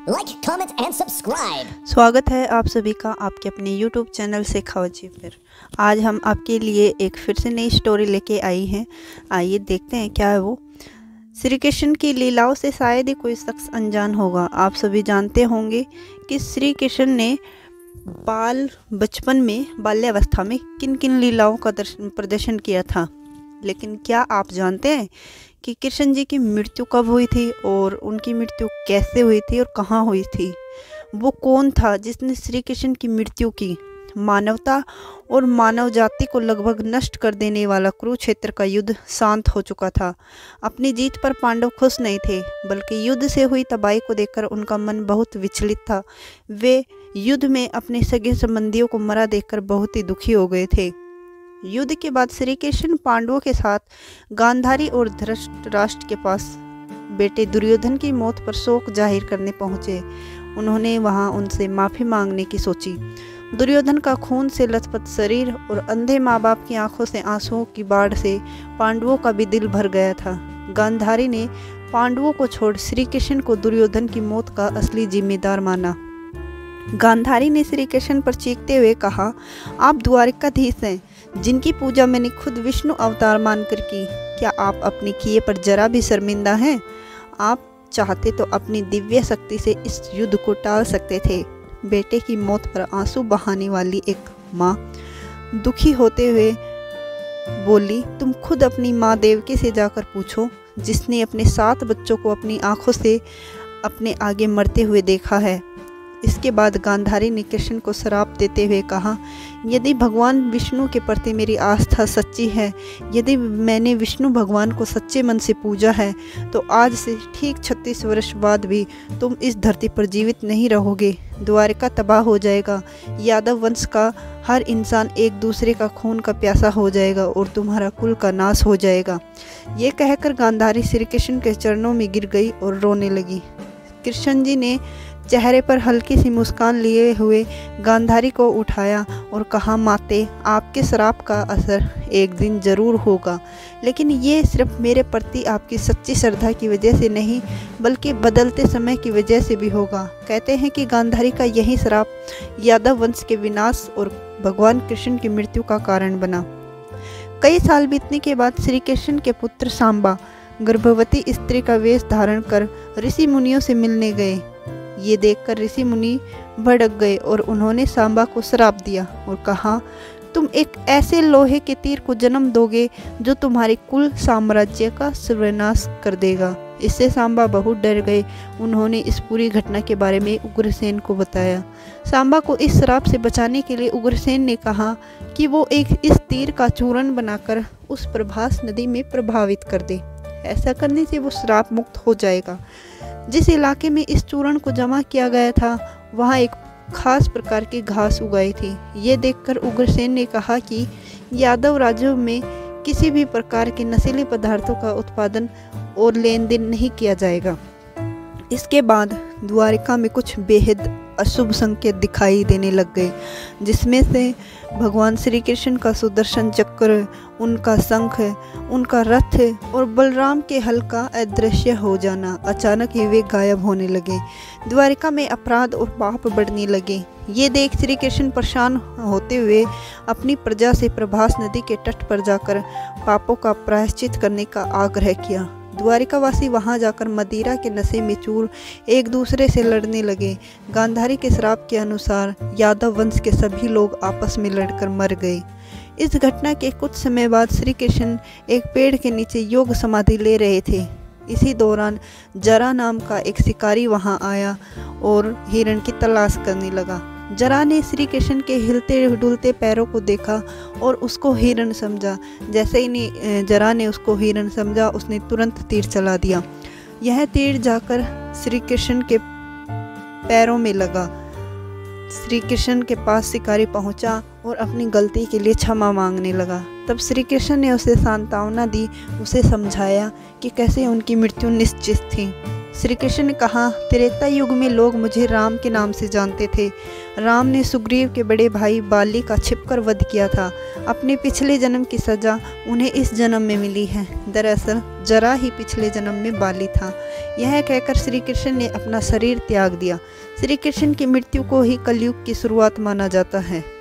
Like, comment and subscribe. स्वागत है आप सभी का आपके अपने YouTube चैनल शेखावत पर। आज हम आपके लिए एक फिर से नई स्टोरी लेके आई हैं। आइए देखते हैं क्या है वो। श्री कृष्ण की लीलाओं से शायद ही कोई शख्स अनजान होगा। आप सभी जानते होंगे कि श्री कृष्ण ने बचपन में बाल्यावस्था में किन किन लीलाओं का प्रदर्शन किया था। लेकिन क्या आप जानते हैं कि कृष्ण जी की मृत्यु कब हुई थी और उनकी मृत्यु कैसे हुई थी और कहाँ हुई थी? वो कौन था जिसने श्री कृष्ण की मृत्यु की? मानवता और मानव जाति को लगभग नष्ट कर देने वाला कुरुक्षेत्र का युद्ध शांत हो चुका था। अपनी जीत पर पांडव खुश नहीं थे, बल्कि युद्ध से हुई तबाही को देखकर उनका मन बहुत विचलित था। वे युद्ध में अपने सगे संबंधियों को मरा देखकर बहुत ही दुखी हो गए थे। युद्ध के बाद श्री कृष्ण पांडवों के साथ गांधारी और धृतराष्ट्र के पास बेटे दुर्योधन की मौत पर शोक जाहिर करने पहुंचे। उन्होंने वहां उनसे माफ़ी मांगने की सोची। दुर्योधन का खून से लथपथ शरीर और अंधे माँ बाप की आंखों से आंसुओं की बाढ़ से पांडवों का भी दिल भर गया था। गांधारी ने पांडवों को छोड़ श्री कृष्ण को दुर्योधन की मौत का असली जिम्मेदार माना। गांधारी ने श्री कृष्ण पर चीखते हुए कहा, आप द्वारिकाधीश हैं, जिनकी पूजा मैंने खुद विष्णु अवतार मानकर की। क्या आप अपने किए पर जरा भी शर्मिंदा हैं? आप चाहते तो अपनी दिव्य शक्ति से इस युद्ध को टाल सकते थे। बेटे की मौत पर आंसू बहाने वाली एक माँ दुखी होते हुए बोली, तुम खुद अपनी माँ देवकी से जाकर पूछो, जिसने अपने 7 बच्चों को अपनी आंखों से अपने आगे मरते हुए देखा है। इसके बाद गांधारी ने कृष्ण को श्राप देते हुए कहा, यदि भगवान विष्णु के प्रति मेरी आस्था सच्ची है, यदि मैंने विष्णु भगवान को सच्चे मन से पूजा है, तो आज से ठीक 36 वर्ष बाद भी तुम इस धरती पर जीवित नहीं रहोगे। द्वारिका तबाह हो जाएगा, यादव वंश का हर इंसान एक दूसरे का खून का प्यासा हो जाएगा और तुम्हारा कुल का नाश हो जाएगा। ये कहकर गांधारी श्री कृष्ण के चरणों में गिर गई और रोने लगी। कृष्ण जी ने चेहरे पर हल्की सी मुस्कान लिए हुए गांधारी को उठाया और कहा, माते, आपके श्राप का असर एक दिन जरूर होगा, लेकिन ये सिर्फ मेरे प्रति आपकी सच्ची श्रद्धा की वजह से नहीं, बल्कि बदलते समय की वजह से भी होगा। कहते हैं कि गांधारी का यही श्राप यादव वंश के विनाश और भगवान कृष्ण की मृत्यु का कारण बना। कई साल बीतने के बाद श्री कृष्ण के पुत्र सांबा गर्भवती स्त्री का वेश धारण कर ऋषि मुनियों से मिलने गए। ये देखकर ऋषि मुनि भड़क गए और उन्होंने सांबा को श्राप दिया और कहा, तुम एक ऐसे लोहे के तीर को जन्म दोगे जो तुम्हारे कुल साम्राज्य का सर्वनाश कर देगा। इससे सांबा बहुत डर गए। उन्होंने इस पूरी घटना के बारे में उग्रसेन को बताया। सांबा को इस श्राप से बचाने के लिए उग्रसेन ने कहा कि वो इस तीर का चूर्ण बनाकर उस प्रभास नदी में प्रभावित कर दे। ऐसा करने से वो श्राप मुक्त हो जाएगा। जिस इलाके में इस चूर्ण को जमा किया गया था, वहाँ एक खास प्रकार की घास उगाई थी। ये देखकर उग्रसेन ने कहा कि यादव राज्यों में किसी भी प्रकार के नशीले पदार्थों का उत्पादन और लेन देन नहीं किया जाएगा। इसके बाद द्वारिका में कुछ बेहद अशुभ संकेत दिखाई देने लग गए, जिसमें से भगवान श्री कृष्ण का सुदर्शन चक्र, उनका शंख, उनका रथ और बलराम के हल का अदृश्य हो जाना। अचानक ही वे गायब होने लगे। द्वारिका में अपराध और पाप बढ़ने लगे। ये देख श्री कृष्ण परेशान होते हुए अपनी प्रजा से प्रभास नदी के तट पर जाकर पापों का प्रायश्चित करने का आग्रह किया। द्वारिकावासी वहां जाकर मदिरा के नशे में चूर एक दूसरे से लड़ने लगे। गांधारी के श्राप के अनुसार यादव वंश के सभी लोग आपस में लड़कर मर गए। इस घटना के कुछ समय बाद श्री कृष्ण एक पेड़ के नीचे योग समाधि ले रहे थे। इसी दौरान जरा नाम का एक शिकारी वहां आया और हिरण की तलाश करने लगा। जरा ने श्री कृष्ण के हिलते डुलते पैरों को देखा और उसको हिरण समझा। जैसे ही जरा ने उसको हिरण समझा, उसने तुरंत तीर चला दिया। यह तीर जाकर श्री कृष्ण के पैरों में लगा। श्री कृष्ण के पास शिकारी पहुंचा और अपनी गलती के लिए क्षमा मांगने लगा। तब श्री कृष्ण ने उसे सांत्वना दी, उसे समझाया कि कैसे उनकी मृत्यु निश्चित थी। श्री कृष्ण ने कहा, त्रेता युग में लोग मुझे राम के नाम से जानते थे। राम ने सुग्रीव के बड़े भाई बाली का छिपकर वध किया था। अपने पिछले जन्म की सजा उन्हें इस जन्म में मिली है। दरअसल जरा ही पिछले जन्म में बाली था। यह कहकर श्री कृष्ण ने अपना शरीर त्याग दिया। श्री कृष्ण की मृत्यु को ही कलयुग की शुरुआत माना जाता है।